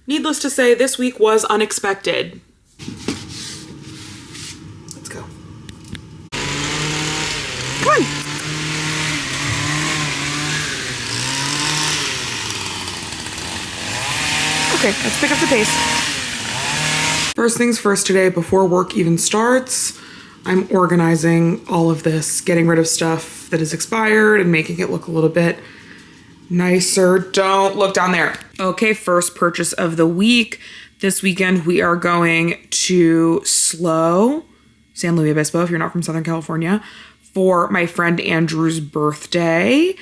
Needless to say, this week was unexpected. Let's go. Come on. Okay, let's pick up the pace. First things first today, before work even starts, I'm organizing all of this, getting rid of stuff that is expired and making it look a little bit nicer. Don't look down there. Okay, first purchase of the week. This weekend we are going to San Luis Obispo, if you're not from Southern California, for my friend Andrew's birthday.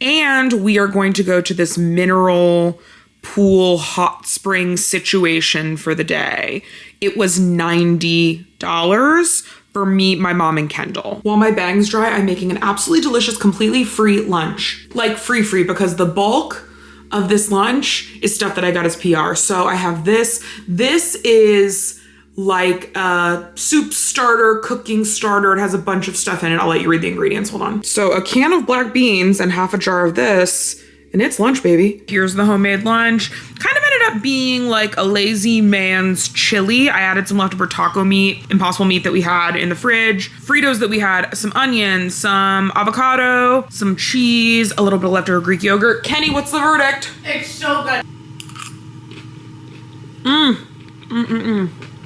And we are going to go to this mineral pool hot spring situation for the day. It was $90 for me, my mom, and Kendall. While my bag's dry, I'm making an absolutely delicious, completely free lunch. Like free, because the bulk of this lunch is stuff that I got as PR. So I have this. This is like a soup starter, cooking starter. It has a bunch of stuff in it. I'll let you read the ingredients. Hold on. So a can of black beans and half a jar of this, and it's lunch, baby. Here's the homemade lunch. Kind of ended up being like a lazy man's chili. I added some leftover taco meat, Impossible meat that we had in the fridge, Fritos that we had, some onions, some avocado, some cheese, a little bit of leftover Greek yogurt. Kenny, what's the verdict? It's so good.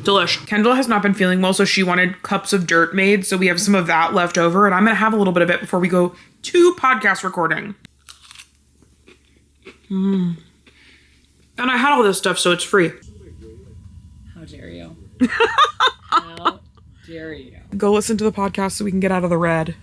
Delish. Kendall has not been feeling well, so she wanted cups of dirt made. So we have some of that left over, and I'm gonna have a little bit of it before we go to podcast recording. And I had all this stuff, so it's free. How dare you? How dare you? Go listen to the podcast so we can get out of the red.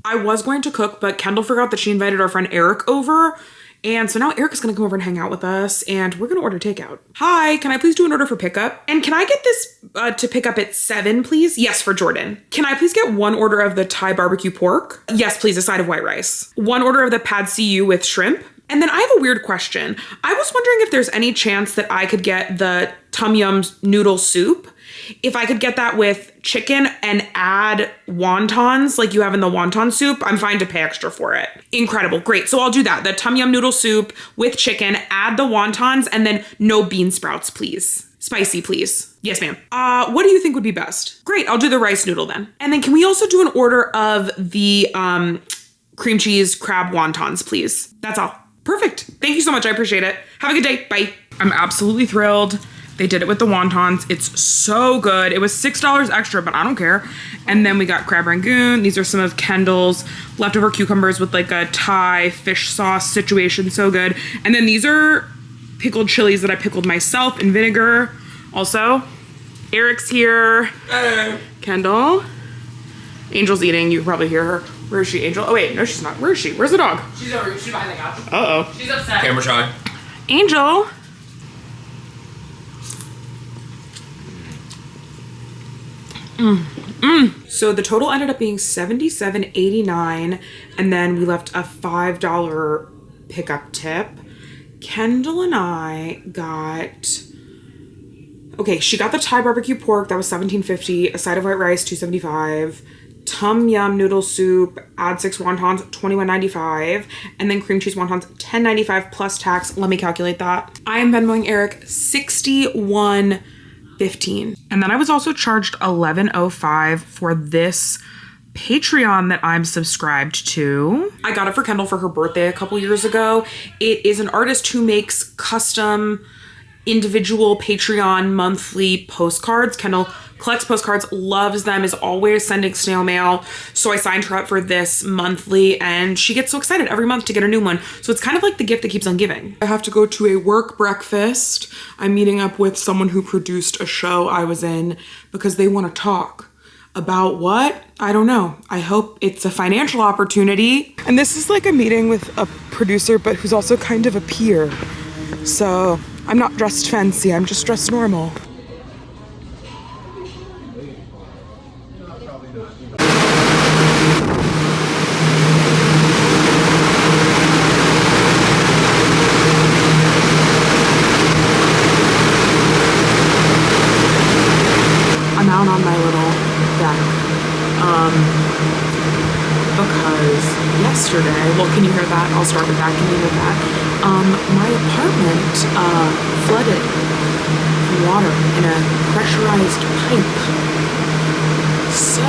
I was going to cook, but Kendall forgot that she invited our friend Eric over. And so now Eric is going to come over and hang out with us, and we're going to order takeout. Hi, can I please do an order for pickup? And can I get this to pick up at 7, please? Yes, for Jordan. Can I please get one order of the Thai barbecue pork? Yes, please, a side of white rice. One order of the pad see ew with shrimp. And then I have a weird question. I was wondering if there's any chance that I could get the Tom Yum noodle soup. If I could get that with chicken and add wontons like you have in the wonton soup, I'm fine to pay extra for it. Incredible. Great. So I'll do that. The Tom Yum noodle soup with chicken, add the wontons, and then no bean sprouts, please. Spicy, please. Yes, ma'am. What do you think would be best? Great. I'll do the rice noodle then. And then can we also do an order of the cream cheese crab wontons, please? That's all. Perfect. Thank you so much. I appreciate it. Have a good day. Bye. I'm absolutely thrilled. They did it with the wontons. It's so good. It was $6 extra, but I don't care. And then we got crab rangoon. These are some of Kendall's leftover cucumbers with like a Thai fish sauce situation. So good. And then these are pickled chilies that I pickled myself in vinegar. Also, Eric's here. Kendall. Angel's eating. You can probably hear her. Where is she, Angel? Oh, wait. No, she's not. Where is she? Where's the dog? She's over. She's behind the couch. Uh-oh. She's upset. Camera shy. Angel. So the total ended up being $77.89, and then we left a $5 pickup tip. Kendall and I got... Okay, she got the Thai barbecue pork. That was $17.50. A side of white rice, $2.75. Tom Yum noodle soup, add 6 wontons, $21.95. And then cream cheese wontons, $10.95 plus tax. Let me calculate that. I am Venmoing Eric $61.15. And then I was also charged $11.05 for this Patreon that I'm subscribed to. I got it for Kendall for her birthday a couple years ago. It is an artist who makes custom individual Patreon monthly postcards. Kendall collects postcards, loves them, is always sending snail mail. So I signed her up for this monthly, and she gets so excited every month to get a new one. So it's kind of like the gift that keeps on giving. I have to go to a work breakfast. I'm meeting up with someone who produced a show I was in because they want to talk. About what? I don't know. I hope it's a financial opportunity. And this is like a meeting with a producer, but who's also kind of a peer. So I'm not dressed fancy, I'm just dressed normal. I'm out on my little deck. Because yesterday, well, can you hear that? I'll start with that. Can you hear that? my apartment flooded with water in a pressurized pipe. So,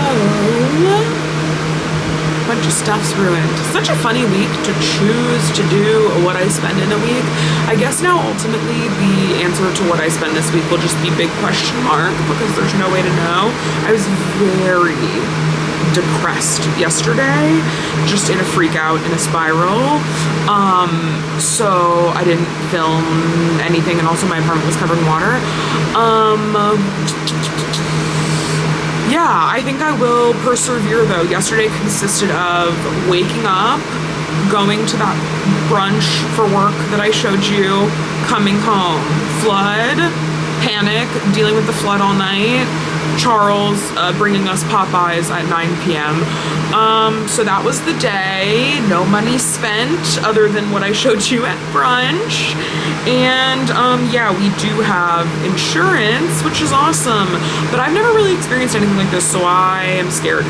a bunch of stuff's ruined. Such a funny week to choose to do what I spend in a week. I guess now ultimately the answer to what I spend this week will just be big question mark because there's no way to know. I was very depressed yesterday, just in a freak out, in a spiral. So I didn't film anything, and also my apartment was covered in water. Yeah, I think I will persevere though. Yesterday consisted of waking up, going to that brunch for work that I showed you, coming home, flood, panic, dealing with the flood all night, Charles bringing us Popeyes at 9 p.m. So that was the day. No money spent other than what I showed you at brunch. And yeah, we do have insurance, which is awesome. But I've never really experienced anything like this, so I am scared.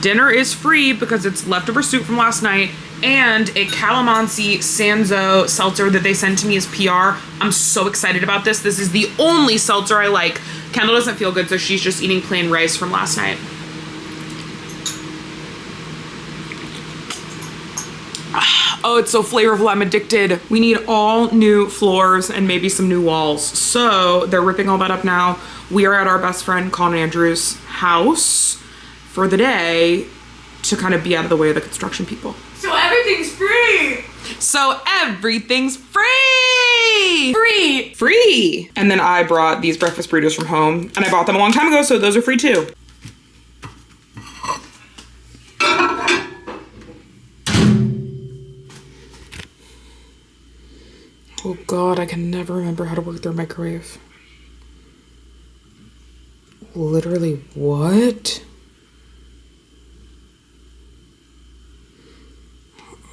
Dinner is free because it's leftover soup from last night and a Calamansi Sanzo seltzer that they sent to me as PR. I'm so excited about this. This is the only seltzer I like. Kendall doesn't feel good, so she's just eating plain rice from last night. Oh, it's so flavorful, I'm addicted. We need all new floors and maybe some new walls. So they're ripping all that up now. We are at our best friend Colin Andrews' house for the day to kind of be out of the way of the construction people. So everything's free. So everything's free! Free! Free! And then I brought these breakfast burritos from home, and I bought them a long time ago, so those are free too. Oh God, I can never remember how to work their microwave. Literally, what?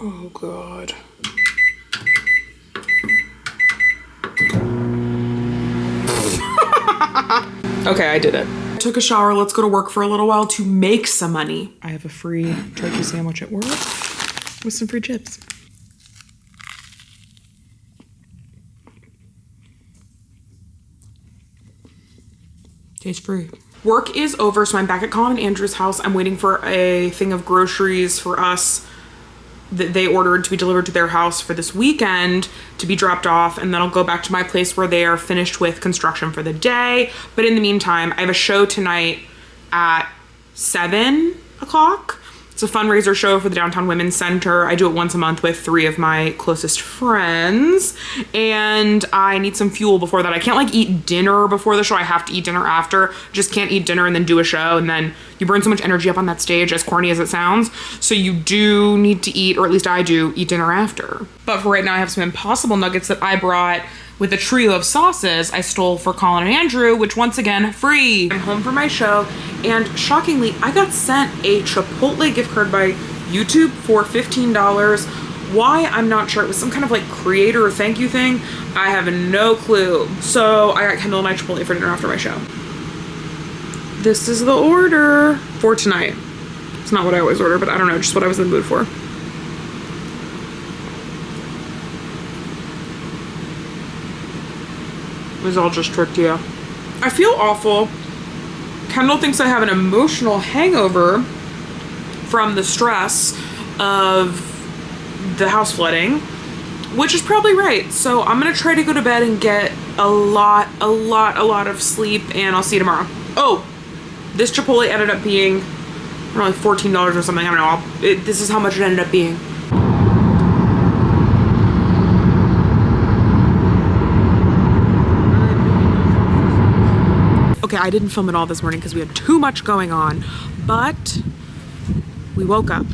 Oh God. Okay, I did it. I took a shower. Let's go to work for a little while to make some money. I have a free turkey sandwich at work with some free chips. Tastes free. Work is over, so I'm back at Colin and Andrew's house. I'm waiting for a thing of groceries for us that they ordered to be delivered to their house for this weekend to be dropped off, and then I'll go back to my place where they are finished with construction for the day. But in the meantime, I have a show tonight at 7 o'clock. It's a fundraiser show for the Downtown Women's Center. I do it once a month with 3 of my closest friends, and I need some fuel before that. I can't like eat dinner before the show. I have to eat dinner after. Just can't eat dinner and then do a show, and then you burn so much energy up on that stage, as corny as it sounds. So you do need to eat, or at least I do, eat dinner after. But for right now, I have some Impossible nuggets that I brought with a trio of sauces I stole for Colin and Andrew, which once again, free. I'm home for my show, and shockingly, I got sent a Chipotle gift card by YouTube for $15. Why? I'm not sure. It was some kind of like creator thank you thing. I have no clue. So I got Kendall and I Chipotle for dinner after my show. This is the order for tonight. It's not what I always order, but I don't know, just what I was in the mood for. It was all just tortilla. I feel awful. Kendall thinks I have an emotional hangover from the stress of the house flooding, which is probably right. So I'm gonna try to go to bed and get a lot of sleep, and I'll see you tomorrow. Oh, this Chipotle ended up being like $14 or something. I don't know. This is how much it ended up being. Okay, I didn't film it all this morning because we had too much going on, but we woke up.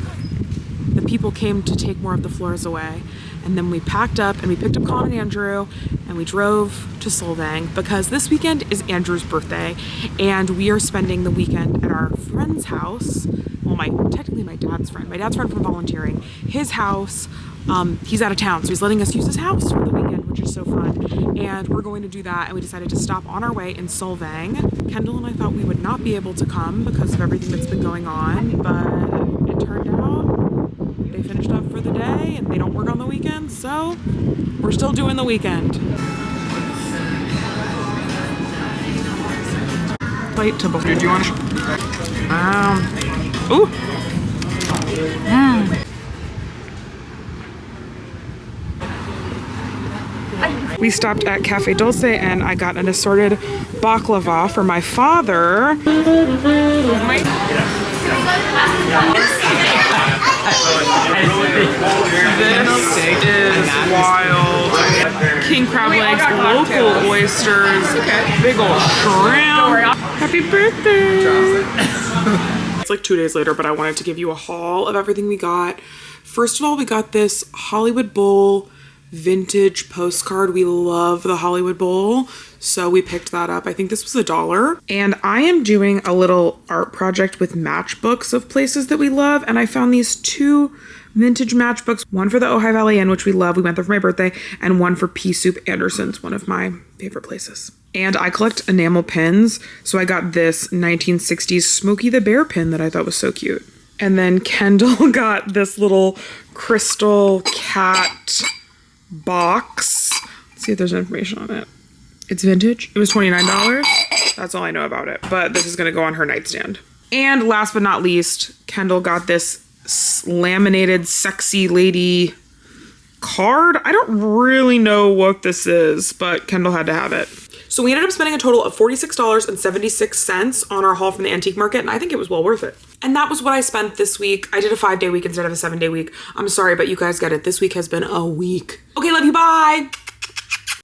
The people came to take more of the floors away, and then we packed up and we picked up Colin and Andrew, and we drove to Solvang because this weekend is Andrew's birthday, and we are spending the weekend at our friend's house. Well, technically my dad's friend from volunteering. His house, he's out of town, so he's letting us use his house for the weekend, which is so fun. And we're going to do that, and we decided to stop on our way in Solvang. Kendall and I thought we would not be able to come because of everything that's been going on, but it turned out They finished up for the day and they don't work on the weekends, so we're still doing the weekend. Plate to both. Do you want? Ooh. We stopped at Cafe Dulce and I got an assorted baklava for my father. This is wild. King crab legs, local oysters, big old shrimp. Happy birthday! It's like 2 days later, but I wanted to give you a haul of everything we got. First of all, we got this Hollywood Bowl vintage postcard. We love the Hollywood Bowl, so we picked that up. I think this was $1. And I am doing a little art project with matchbooks of places that we love, and I found these 2 vintage matchbooks, one for the Ojai Valley Inn, which we love, we went there for my birthday, and one for Pea Soup Anderson's, one of my favorite places. And I collect enamel pins, so I got this 1960s Smokey the Bear pin that I thought was so cute. And then Kendall got this little crystal cat box. Let's see if there's information on it. It's vintage. It was $29. That's all I know about it, but this is gonna go on her nightstand. And last but not least, Kendall got this laminated sexy lady card. I don't really know what this is, but Kendall had to have it. So we ended up spending a total of $46.76 on our haul from the antique market, and I think it was well worth it. And that was what I spent this week. I did a 5-day week instead of a 7-day week. I'm sorry, but you guys get it. This week has been a week. Okay, love you, bye.